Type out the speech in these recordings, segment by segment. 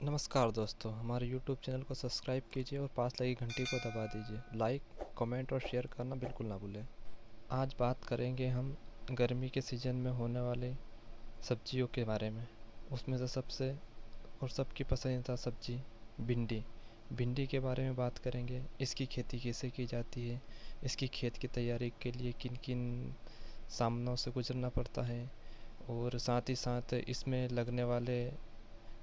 नमस्कार दोस्तों, हमारे YouTube चैनल को सब्सक्राइब कीजिए और पास लगी घंटी को दबा दीजिए। लाइक, कमेंट और शेयर करना बिल्कुल ना भूलें। आज बात करेंगे हम गर्मी के सीज़न में होने वाले सब्जियों के बारे में। उसमें से सबसे और सबकी पसंदीदा सब्जी भिंडी। भिंडी के बारे में बात करेंगे। इसकी खेती कैसे की जाती है, इसकी खेत की तैयारी के लिए किन किन सामनों से गुजरना पड़ता है और साथ ही साथ इसमें लगने वाले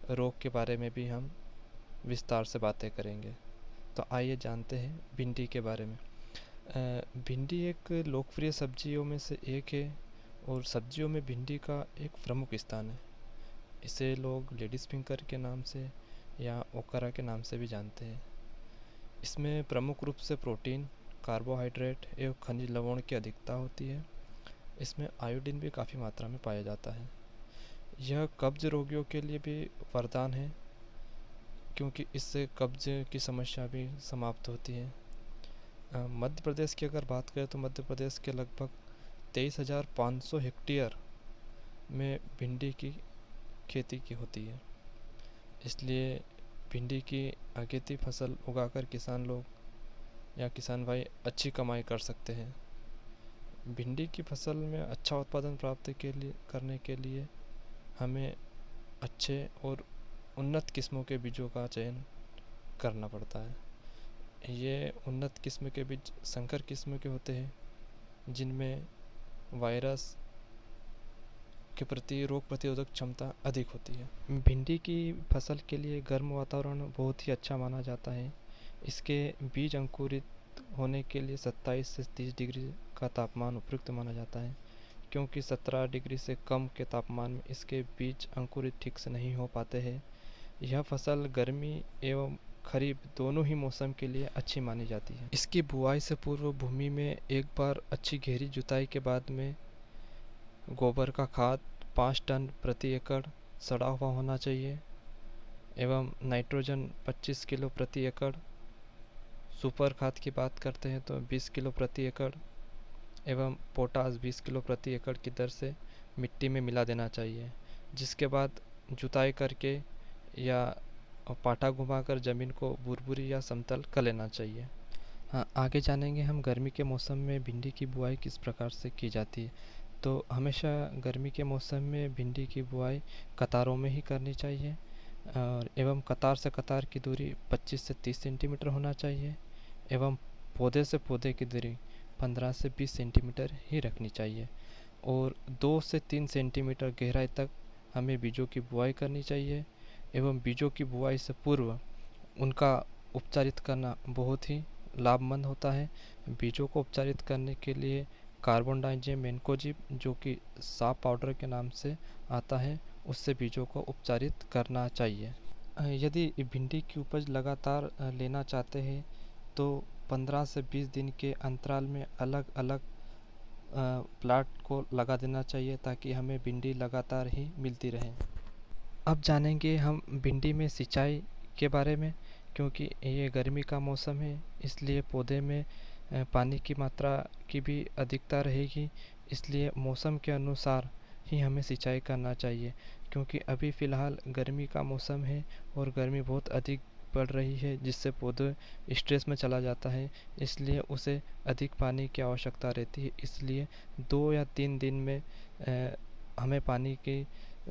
रोग के बारे में भी हम विस्तार से बातें करेंगे। तो आइए जानते हैं भिंडी के बारे में। भिंडी एक लोकप्रिय सब्जियों में से एक है और सब्जियों में भिंडी का एक प्रमुख स्थान है। इसे लोग लेडीज फिंगर के नाम से या ओकरा के नाम से भी जानते हैं। इसमें प्रमुख रूप से प्रोटीन, कार्बोहाइड्रेट एवं खनिज लवण की अधिकता होती है। इसमें आयोडीन भी काफ़ी मात्रा में पाया जाता है। यह कब्ज रोगियों के लिए भी वरदान है, क्योंकि इससे कब्ज की समस्या भी समाप्त होती है। मध्य प्रदेश की अगर बात करें तो मध्य प्रदेश के लगभग 23,500 हेक्टेयर में भिंडी की खेती की होती है। इसलिए भिंडी की अगेती फसल उगाकर किसान लोग या किसान भाई अच्छी कमाई कर सकते हैं। भिंडी की फसल में अच्छा उत्पादन प्राप्त करने के लिए हमें अच्छे और उन्नत किस्मों के बीजों का चयन करना पड़ता है। ये उन्नत किस्म के बीज संकर किस्म के होते हैं, जिनमें वायरस के प्रति रोग प्रतिरोधक क्षमता अधिक होती है। भिंडी की फसल के लिए गर्म वातावरण बहुत ही अच्छा माना जाता है। इसके बीज अंकुरित होने के लिए 27 से 30 डिग्री का तापमान उपयुक्त माना जाता है, क्योंकि 17 डिग्री से कम के तापमान में इसके बीज अंकुरित ठीक से नहीं हो पाते हैं। यह फसल गर्मी एवं खरीफ दोनों ही मौसम के लिए अच्छी मानी जाती है। इसकी बुआई से पूर्व भूमि में एक बार अच्छी गहरी जुताई के बाद में गोबर का खाद 5 टन प्रति एकड़ सड़ा हुआ होना चाहिए एवं नाइट्रोजन 25 किलो प्रति एकड़। सुपर खाद की बात करते हैं तो 20 किलो प्रति एकड़ एवं पोटास 20 किलो प्रति एकड़ की दर से मिट्टी में मिला देना चाहिए। जिसके बाद जुताई करके या पाटा घुमाकर ज़मीन को भुरभुरी या समतल कर लेना चाहिए। हाँ, आगे जानेंगे हम गर्मी के मौसम में भिंडी की बुआई किस प्रकार से की जाती है। तो हमेशा गर्मी के मौसम में भिंडी की बुआई कतारों में ही करनी चाहिए और एवं कतार से कतार की दूरी 25 से 30 सेंटीमीटर होना चाहिए एवं पौधे से पौधे की दूरी 15 से 20 सेंटीमीटर ही रखनी चाहिए और 2 से 3 सेंटीमीटर गहराई तक हमें बीजों की बुआई करनी चाहिए एवं बीजों की बुआई से पूर्व उनका उपचारित करना बहुत ही लाभमंद होता है। बीजों को उपचारित करने के लिए कार्बन डाइजेम मेन्कोजिब, जो कि साफ पाउडर के नाम से आता है, उससे बीजों को उपचारित करना चाहिए। यदि भिंडी की उपज लगातार लेना चाहते हैं तो 15 से 20 दिन के अंतराल में अलग अलग प्लाट को लगा देना चाहिए, ताकि हमें भिंडी लगातार ही मिलती रहे। अब जानेंगे हम भिंडी में सिंचाई के बारे में, क्योंकि ये गर्मी का मौसम है, इसलिए पौधे में पानी की मात्रा की भी अधिकता रहेगी। इसलिए मौसम के अनुसार ही हमें सिंचाई करना चाहिए, क्योंकि अभी फ़िलहाल गर्मी का मौसम है और गर्मी बहुत अधिक बढ़ रही है, जिससे पौधे स्ट्रेस में चला जाता है। इसलिए उसे अधिक पानी की आवश्यकता रहती है। इसलिए 2 या 3 दिन में हमें पानी की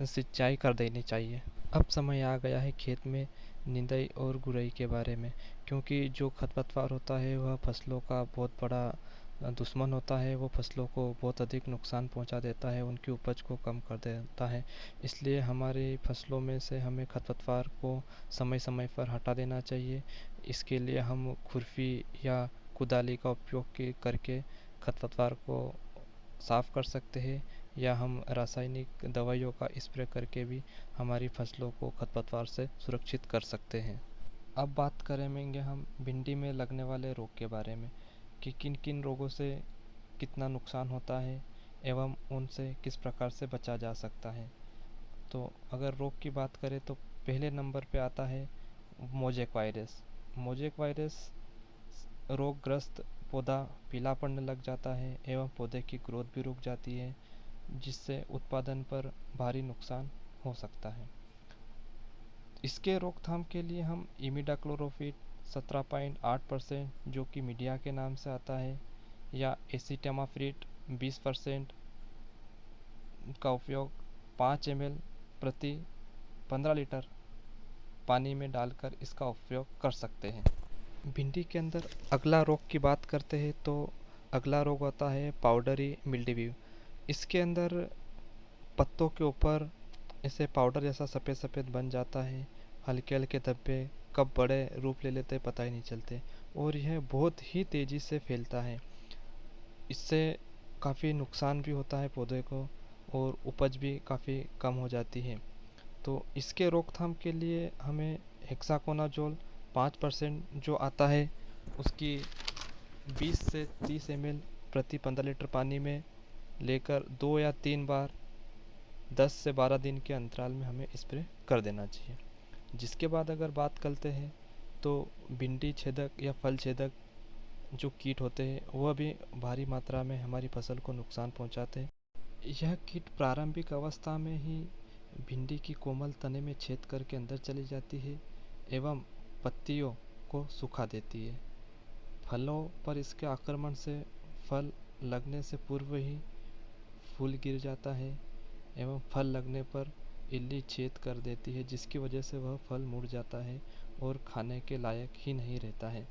सिंचाई कर देनी चाहिए। अब समय आ गया है खेत में निंदाई और गुड़ाई के बारे में, क्योंकि जो खरपतवार होता है वह फसलों का बहुत बड़ा दुश्मन होता है। वो फसलों को बहुत अधिक नुकसान पहुंचा देता है, उनकी उपज को कम कर देता है। इसलिए हमारी फसलों में से हमें खरपतवार को समय समय पर हटा देना चाहिए। इसके लिए हम खुरपी या कुदाली का उपयोग करके खरपतवार को साफ़ कर सकते हैं, या हम रासायनिक दवाइयों का स्प्रे करके भी हमारी फसलों को खरपतवार से सुरक्षित कर सकते हैं। अब बात करेंगे हम भिंडी में लगने वाले रोग के बारे में, कि किन किन रोगों से कितना नुकसान होता है एवं उनसे किस प्रकार से बचा जा सकता है। तो अगर रोग की बात करें तो पहले नंबर पे आता है मोजेक वायरस। मोजेक वायरस रोगग्रस्त पौधा पीला पड़ने लग जाता है एवं पौधे की ग्रोथ भी रुक जाती है, जिससे उत्पादन पर भारी नुकसान हो सकता है। इसके रोकथाम के लिए हम इमिडाक्लोरोफिट 17.8% जो कि मीडिया के नाम से आता है, या एसिटामाप्रिड 20% का उपयोग 5 ml प्रति 15 लीटर पानी में डालकर इसका उपयोग कर सकते हैं। भिंडी के अंदर अगला रोग की बात करते हैं तो अगला रोग होता है पाउडरी मिल्ड्यू। इसके अंदर पत्तों के ऊपर ऐसे पाउडर जैसा सफ़ेद सफ़ेद बन जाता है, हल्के हल्के धब्बे कब बड़े रूप ले लेते पता ही नहीं चलते, और यह बहुत ही तेज़ी से फैलता है। इससे काफ़ी नुकसान भी होता है पौधे को और उपज भी काफ़ी कम हो जाती है। तो इसके रोकथाम के लिए हमें हेक्साकोनाजोल 5% जो आता है उसकी 20 से 30 ml प्रति 15 लीटर पानी में लेकर 2 या 3 बार 10 से 12 दिन के अंतराल में हमें स्प्रे कर देना चाहिए। जिसके बाद अगर बात करते हैं तो भिंडी छेदक या फल छेदक जो कीट होते हैं वह भी भारी मात्रा में हमारी फसल को नुकसान पहुंचाते हैं। यह कीट प्रारंभिक अवस्था में ही भिंडी की कोमल तने में छेद करके अंदर चली जाती है एवं पत्तियों को सुखा देती है। फलों पर इसके आक्रमण से फल लगने से पूर्व ही फूल गिर जाता है एवं फल लगने पर इल्ली छेद कर देती है, जिसकी वजह से वह फल मुड़ जाता है और खाने के लायक ही नहीं रहता है।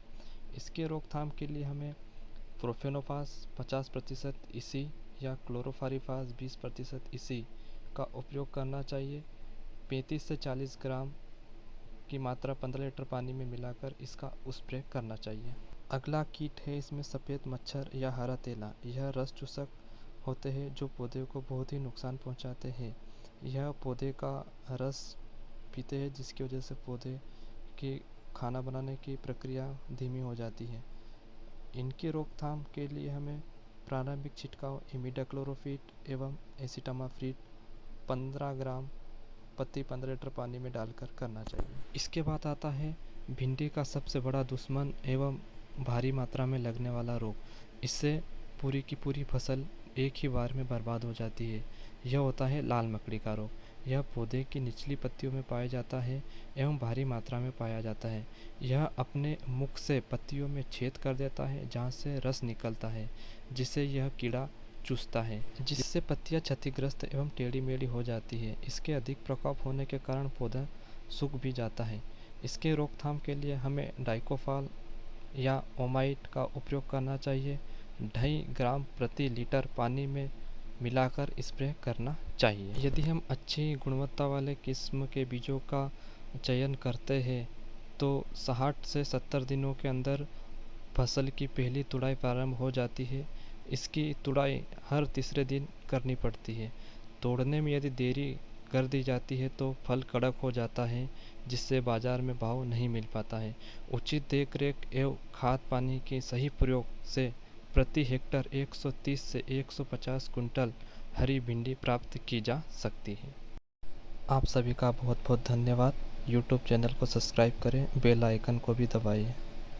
इसके रोकथाम के लिए हमें प्रोफेनोफास 50% इसी या क्लोरोफारीफास 20% इसी का उपयोग करना चाहिए। 35 से 40 ग्राम की मात्रा 15 लीटर पानी में मिलाकर इसका स्प्रे करना चाहिए। अगला कीट है इसमें सफ़ेद मच्छर या हरा तेला। यह रस चूसक होते हैं जो पौधे को बहुत ही नुकसान पहुंचाते हैं। यह पौधे का रस पीते हैं जिसकी वजह से पौधे की खाना बनाने की प्रक्रिया धीमी हो जाती है। इनकी रोकथाम के लिए हमें प्रारंभिक छिड़काव इमिडाक्लोरोफिट एवं एसिटामाप्रिड 15 ग्राम प्रति 15 लीटर पानी में डालकर करना चाहिए। इसके बाद आता है भिंडी का सबसे बड़ा दुश्मन एवं भारी मात्रा में लगने वाला रोग। इससे पूरी की पूरी फसल एक ही बार में बर्बाद हो जाती है। यह होता है लाल मकड़ी का रोग। यह पौधे की निचली पत्तियों में पाया जाता है एवं भारी मात्रा में पाया जाता है। यह अपने मुख से पत्तियों में छेद कर देता है जहाँ से रस निकलता है, जिसे यह कीड़ा चूसता है, जिससे पत्तियां क्षतिग्रस्त एवं टेढ़ी मेढ़ी हो जाती है। इसके अधिक प्रकोप होने के कारण पौधा सूख भी जाता है। इसके रोकथाम के लिए हमें डाइकोफाल या ओमाइट का उपयोग करना चाहिए। 2.5 ग्राम प्रति लीटर पानी में मिलाकर स्प्रे करना चाहिए। यदि हम अच्छी गुणवत्ता वाले किस्म के बीजों का चयन करते हैं तो 60 से 70 दिनों के अंदर फसल की पहली तुड़ाई प्रारंभ हो जाती है। इसकी तुड़ाई हर तीसरे दिन करनी पड़ती है। तोड़ने में यदि देरी कर दी जाती है तो फल कड़क हो जाता है, जिससे बाजार में भाव नहीं मिल पाता है। उचित देखरेख एवं खाद पानी के सही प्रयोग से प्रति हेक्टर 130 से 150 कुंटल हरी भिंडी प्राप्त की जा सकती है। आप सभी का बहुत बहुत धन्यवाद। यूट्यूब चैनल को सब्सक्राइब करें, बेल आइकन को भी दबाइए।